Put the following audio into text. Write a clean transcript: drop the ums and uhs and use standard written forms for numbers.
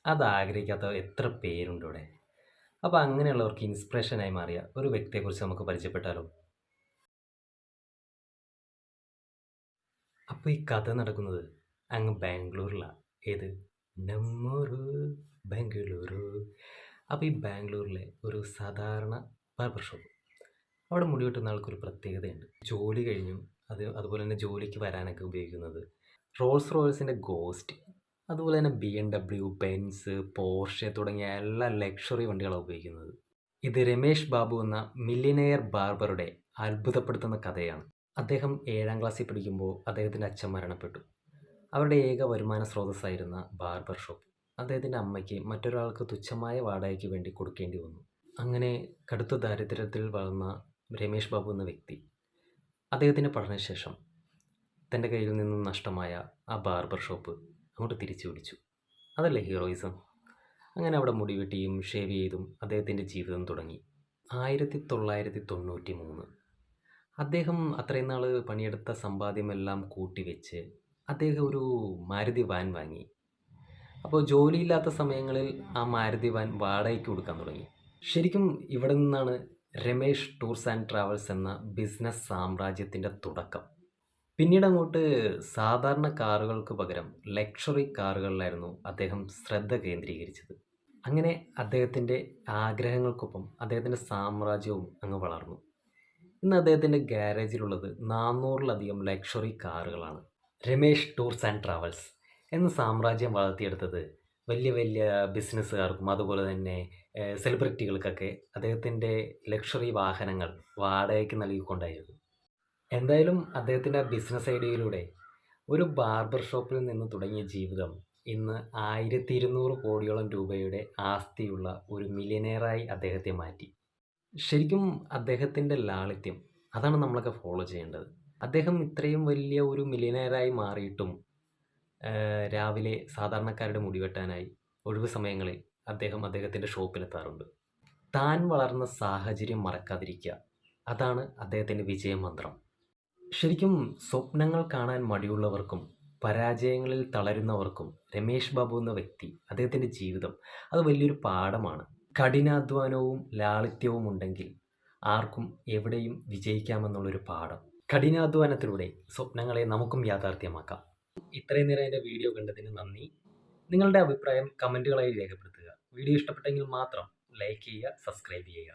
അത് ആഗ്രഹിക്കാത്ത എത്ര പേരുണ്ട് ഇവിടെ. അപ്പോൾ അങ്ങനെയുള്ളവർക്ക് ഇൻസ്പിറേഷനായി മാറിയ ഒരു വ്യക്തിയെക്കുറിച്ച് നമുക്ക് പരിചയപ്പെട്ടാലോ? അപ്പോൾ ഈ കഥ നടക്കുന്നത് അങ്ങ് ബാംഗ്ലൂരിലാണ്. ഏത്? നമ്മൂരു ബാംഗ്ലൂരു. അപ്പോൾ ഈ ബാംഗ്ലൂരിലെ ഒരു സാധാരണ ബാർബർ ഷോപ്പ്. അവിടെ മുടി വെട്ടുന്ന ആൾക്കൊരു പ്രത്യേകതയുണ്ട്. ജോലി കഴിഞ്ഞു അതുപോലെ തന്നെ ജോലിക്ക് വരാനൊക്കെ ഉപയോഗിക്കുന്നത് റോൾസ് റോയ്സിൻ്റെ ഗോസ്റ്റ്, അതുപോലെ തന്നെ BMW, ബെൻസ്, പോർഷെ തുടങ്ങിയ എല്ലാ ലക്ഷറി വണ്ടികളാണ് ഉപയോഗിക്കുന്നത്. ഇത് രമേഷ് ബാബു എന്ന മില്ലിനെയർ ബാർബറുടെ അത്ഭുതപ്പെടുത്തുന്ന കഥയാണ്. അദ്ദേഹം 7ാം ക്ലാസ്സിൽ പഠിക്കുമ്പോൾ അദ്ദേഹത്തിൻ്റെ അച്ഛൻ മരണപ്പെട്ടു. അവരുടെ ഏക വരുമാന സ്രോതസ്സായിരുന്ന ബാർബർ ഷോപ്പ് അദ്ദേഹത്തിൻ്റെ അമ്മയ്ക്ക് മറ്റൊരാൾക്ക് തുച്ഛമായ വാടകയ്ക്ക് വേണ്ടി കൊടുക്കേണ്ടി വന്നു. അങ്ങനെ കടുത്ത ദാരിദ്ര്യത്തിൽ വളർന്ന രമേഷ് ബാബു എന്ന വ്യക്തി അദ്ദേഹത്തിൻ്റെ പഠനശേഷം തൻ്റെ കയ്യിൽ നിന്നും നഷ്ടമായ ആ ബാർബർ ഷോപ്പ് അങ്ങോട്ട് തിരിച്ചു പിടിച്ചു. അതല്ലേ ഹീറോയിസം? അങ്ങനെ അവിടെ മുടി വെട്ടിയും ഷേവ് ചെയ്തും അദ്ദേഹത്തിൻ്റെ ജീവിതം തുടങ്ങി. 1993 അദ്ദേഹം അത്രയും നാൾ പണിയെടുത്ത സമ്പാദ്യമെല്ലാം കൂട്ടിവെച്ച് അദ്ദേഹം ഒരു മാരുതി വാൻ വാങ്ങി. അപ്പോൾ ജോലിയില്ലാത്ത സമയങ്ങളിൽ ആ മാരുതി വാൻ വാടകയ്ക്ക് കൊടുക്കാൻ തുടങ്ങി. ശരിക്കും ഇവിടെ നിന്നാണ് രമേഷ് ടൂർസ് ആൻഡ് ട്രാവൽസ് എന്ന ബിസിനസ് സാമ്രാജ്യത്തിൻ്റെ തുടക്കം. പിന്നീട് അങ്ങോട്ട് സാധാരണ കാറുകൾക്ക് പകരം ലക്ഷറി കാറുകളിലായിരുന്നു അദ്ദേഹം ശ്രദ്ധ കേന്ദ്രീകരിച്ചത്. അങ്ങനെ അദ്ദേഹത്തിൻ്റെ ആഗ്രഹങ്ങൾക്കൊപ്പം അദ്ദേഹത്തിൻ്റെ സാമ്രാജ്യവും അങ്ങ് വളർന്നു. ഇന്ന് അദ്ദേഹത്തിൻ്റെ ഗാരേജിലുള്ളത് 400-ലധികം ലക്ഷറി കാറുകളാണ്. രമേഷ് ടൂർസ് ആൻഡ് ട്രാവൽസ് എന്ന സാമ്രാജ്യം വളർത്തിയെടുത്തത് വലിയ വലിയ ബിസിനസ്സുകാർക്കും അതുപോലെ തന്നെ സെലിബ്രിറ്റികൾക്കൊക്കെ അദ്ദേഹത്തിൻ്റെ ലക്ഷറി വാഹനങ്ങൾ വാടകയ്ക്ക് നൽകിക്കൊണ്ടായിരുന്നു. എന്തായാലും അദ്ദേഹത്തിൻ്റെ ബിസിനസ് ഐഡിയയിലൂടെ ഒരു ബാർബർ ഷോപ്പിൽ നിന്ന് തുടങ്ങിയ ജീവിതം ഇന്ന് 1200 കോടിയോളം രൂപയുടെ ആസ്തിയുള്ള ഒരു മില്യനെയറായി അദ്ദേഹത്തെ മാറ്റി. ശരിക്കും അദ്ദേഹത്തിൻ്റെ ലാളിത്യം അതാണ് നമ്മളൊക്കെ ഫോളോ ചെയ്യേണ്ടത്. അദ്ദേഹം ഇത്രയും വലിയ ഒരു മില്യനെയറായി മാറിയിട്ടും രാവിലെ സാധാരണക്കാരുടെ മുടി വെട്ടാനായി ഒഴിവ് സമയങ്ങളിൽ അദ്ദേഹം അദ്ദേഹത്തിൻ്റെ ഷോപ്പിലെത്താറുണ്ട്. താൻ വളർന്ന സാഹചര്യം മറക്കാതിരിക്കുക, അതാണ് അദ്ദേഹത്തിൻ്റെ വിജയമന്ത്രം. ശരിക്കും സ്വപ്നങ്ങൾ കാണാൻ മടിയുള്ളവർക്കും പരാജയങ്ങളിൽ തളരുന്നവർക്കും രമേഷ് ബാബു എന്ന വ്യക്തി, അദ്ദേഹത്തിൻ്റെ ജീവിതം അത് വലിയൊരു പാഠമാണ്. കഠിനാധ്വാനവും ലാളിത്യവും ഉണ്ടെങ്കിൽ ആർക്കും എവിടെയും വിജയിക്കാമെന്നുള്ളൊരു പാഠം. കഠിനാധ്വാനത്തിലൂടെ സ്വപ്നങ്ങളെ നമുക്കും യാഥാർത്ഥ്യമാക്കാം. ഇത്രയും നേരം എൻ്റെ വീഡിയോ കണ്ടതിന് നന്ദി. നിങ്ങളുടെ അഭിപ്രായം കമൻറ്റുകളായി രേഖപ്പെടുത്തുക. വീഡിയോ ഇഷ്ടപ്പെട്ടെങ്കിൽ മാത്രം ലൈക്ക് ചെയ്യുക, സബ്സ്ക്രൈബ് ചെയ്യുക.